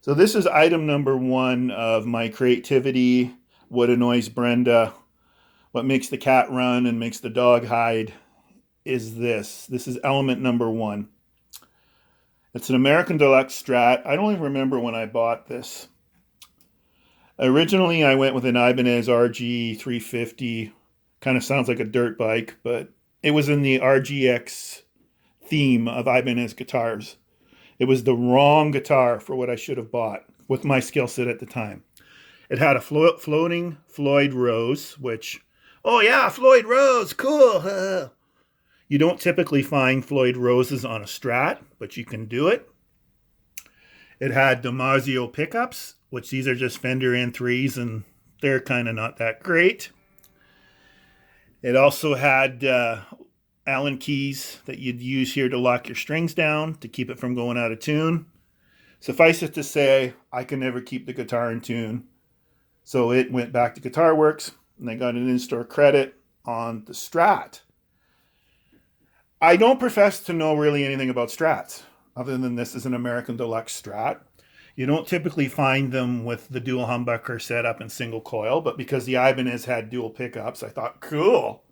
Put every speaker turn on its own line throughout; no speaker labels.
So this is item number one of my creativity. What annoys Brenda, what makes the cat run and makes the dog hide is this. This is element number one. It's an American Deluxe Strat. I don't even remember when I bought this. Originally, I went with an Ibanez RG 350. Kind of sounds like a dirt bike, but it was in the RGX theme of Ibanez guitars. It was the wrong guitar for what I should have bought with my skill set at the time. It had a floating Floyd Rose, which, oh yeah, Floyd Rose, cool. You don't typically find Floyd Roses on a Strat, but you can do it. It had DiMarzio pickups, which these are just Fender N3s, and they're kind of not that great. It also had Allen keys that you'd use here to lock your strings down to keep it from going out of tune. Suffice it to say, I can never keep the guitar in tune. So it went back to Guitar Works, and I got an in-store credit on the Strat. I don't profess to know really anything about Strats, other than this is an American Deluxe Strat. You don't typically find them with the dual humbucker setup and single coil, but because the Ibanez had dual pickups, I thought, cool.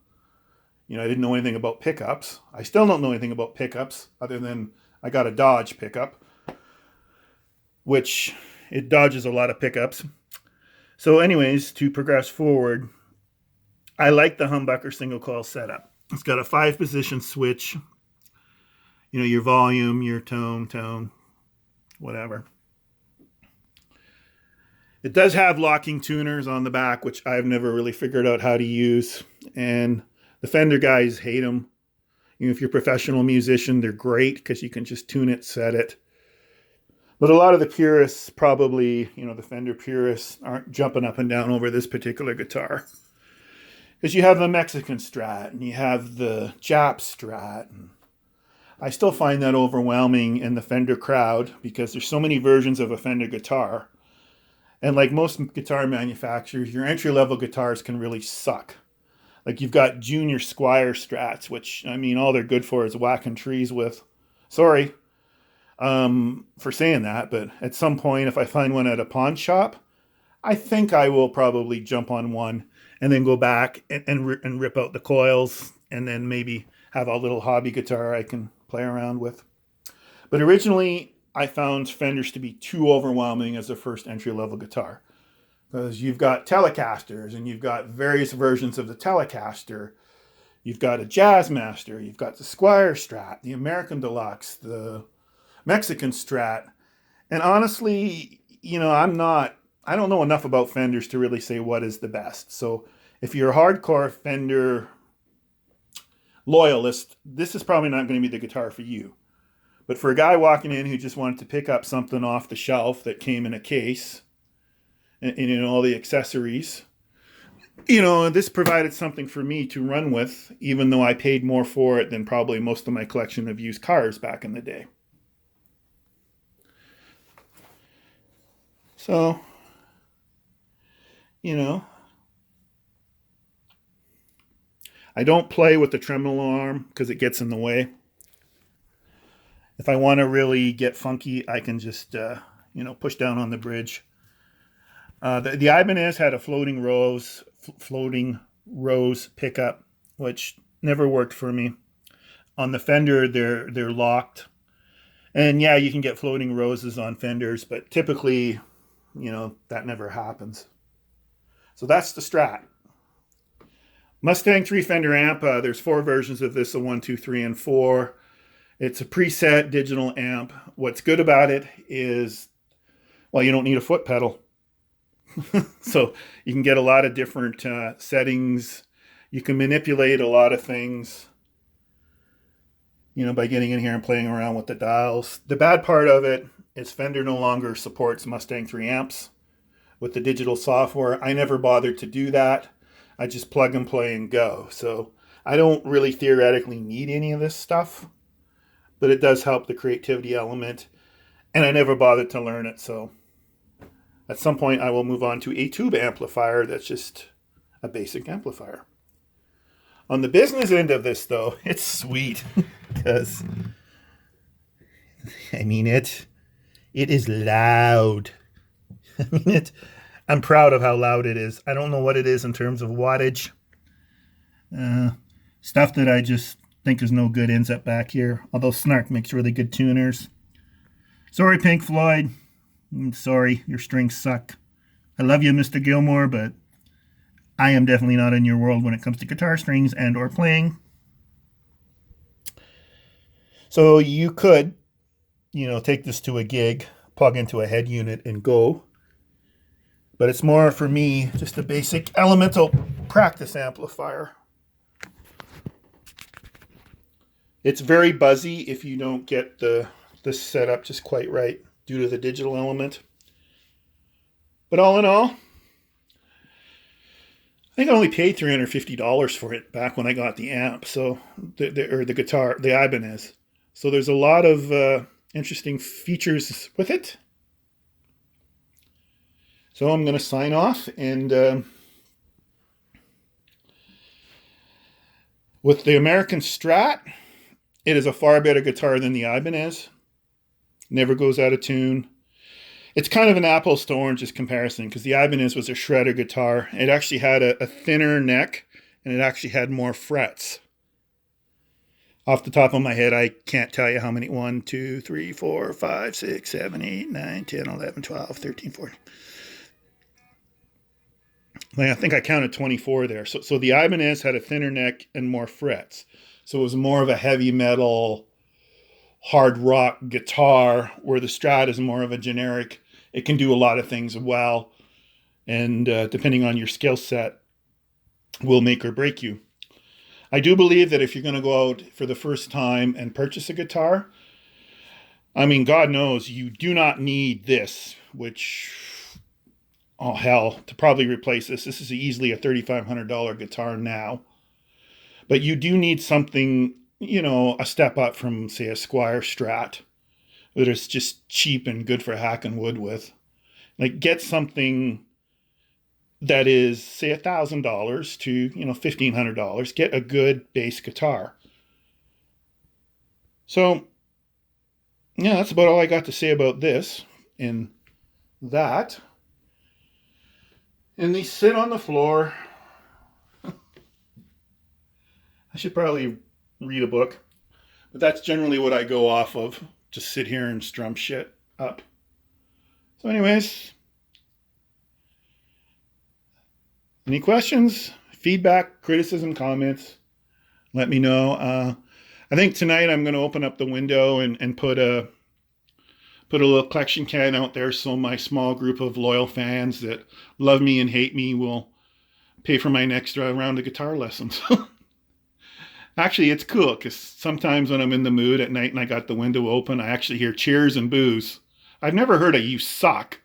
I didn't know anything about pickups. I still don't know anything about pickups, other than I got a Dodge pickup, which it dodges a lot of pickups. So anyways, to progress forward, I like the humbucker single coil setup. It's got a 5-position switch. Your volume, your tone, whatever. It does have locking tuners on the back, which I've never really figured out how to use. And the Fender guys hate them. If you're a professional musician, they're great because you can just tune it, set it. But a lot of the purists probably, the Fender purists aren't jumping up and down over this particular guitar. Because you have the Mexican Strat and you have the Jap Strat. And I still find that overwhelming in the Fender crowd because there's so many versions of a Fender guitar. And like most guitar manufacturers, your entry-level guitars can really suck. Like you've got Junior Squire Strats, which, all they're good for is whacking trees with. Sorry for saying that, but at some point, if I find one at a pawn shop, I think I will probably jump on one and then go back and rip out the coils and then maybe have a little hobby guitar I can play around with. But originally, I found Fenders to be too overwhelming as a first entry-level guitar. Because you've got Telecasters and you've got various versions of the Telecaster. You've got a Jazzmaster, you've got the Squire Strat, the American Deluxe, the Mexican Strat. And honestly, I don't know enough about Fenders to really say what is the best. So if you're a hardcore Fender loyalist, this is probably not going to be the guitar for you. But for a guy walking in who just wanted to pick up something off the shelf that came in a case and all the accessories, this provided something for me to run with, even though I paid more for it than probably most of my collection of used cars back in the day. So, I don't play with the tremolo arm because it gets in the way. If I want to really get funky, I can just, push down on the bridge. The Ibanez had a floating rose pickup, which never worked for me. On the Fender, they're locked. And yeah, you can get floating roses on Fenders, but typically, that never happens. So that's the Strat. Mustang 3 Fender amp, there's 4 versions of this, a 1, 2, 3, and 4. It's a preset digital amp. What's good about it is, you don't need a foot pedal. So you can get a lot of different settings. You can manipulate a lot of things, by getting in here and playing around with the dials. The bad part of it is Fender no longer supports Mustang 3 amps with the digital software. I never bothered to do that. I just plug and play and go. So I don't really theoretically need any of this stuff, but it does help the creativity element. And I never bothered to learn it. So at some point I will move on to a tube amplifier that's just a basic amplifier. On the business end of this though, it's sweet because it It is loud. I mean, I'm proud of how loud it is. I don't know what it is in terms of wattage. Stuff that I just think is no good ends up back here. Although Snark makes really good tuners. Sorry, Pink Floyd. I'm sorry, your strings suck. I love you, Mr. Gilmore, but I am definitely not in your world when it comes to guitar strings and or playing. So you could, take this to a gig, plug into a head unit and go. But it's more for me just a basic elemental practice amplifier. It's very buzzy if you don't get the setup just quite right due to the digital element. But all in all, I think I only paid $350 for it back when I got the amp, so the guitar, the Ibanez. So there's a lot of interesting features with it. So I'm going to sign off, and with the American Strat, it is a far better guitar than the Ibanez. Never goes out of tune. It's kind of an apples to oranges comparison because the Ibanez was a shredder guitar. It actually had a thinner neck, and it actually had more frets. Off the top of my head, I can't tell you how many. 1, 2, 3, 4, 5, 6, 7, 8, 9, 10, 11, 12, 13, 14. I think I counted 24 there. So the Ibanez had a thinner neck and more frets. So it was more of a heavy metal, hard rock guitar, where the Strat is more of a generic. It can do a lot of things well, and depending on your skill set, will make or break you. I do believe that if you're going to go out for the first time and purchase a guitar, I mean, God knows you do not need this, which, oh hell, to probably replace this. This is easily a $3,500 guitar now. But you do need something, a step up from, say, a Squier Strat that is just cheap and good for hacking wood with. Like, get something that is, say, $1,000 to, $1,500. Get a good bass guitar. So, yeah, that's about all I got to say about this and that. And they sit on the floor. I should probably read a book, but that's generally what I go off of. Just sit here and strum shit up. So anyways, any questions, feedback, criticism, comments, let me know. I think tonight I'm going to open up the window and put a little collection can out there so my small group of loyal fans that love me and hate me will pay for my next round of guitar lessons. Actually, it's cool because sometimes when I'm in the mood at night and I got the window open, I actually hear cheers and boos. I've never heard a "you suck,"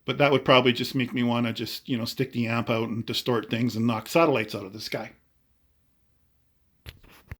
but that would probably just make me want to just, stick the amp out and distort things and knock satellites out of the sky.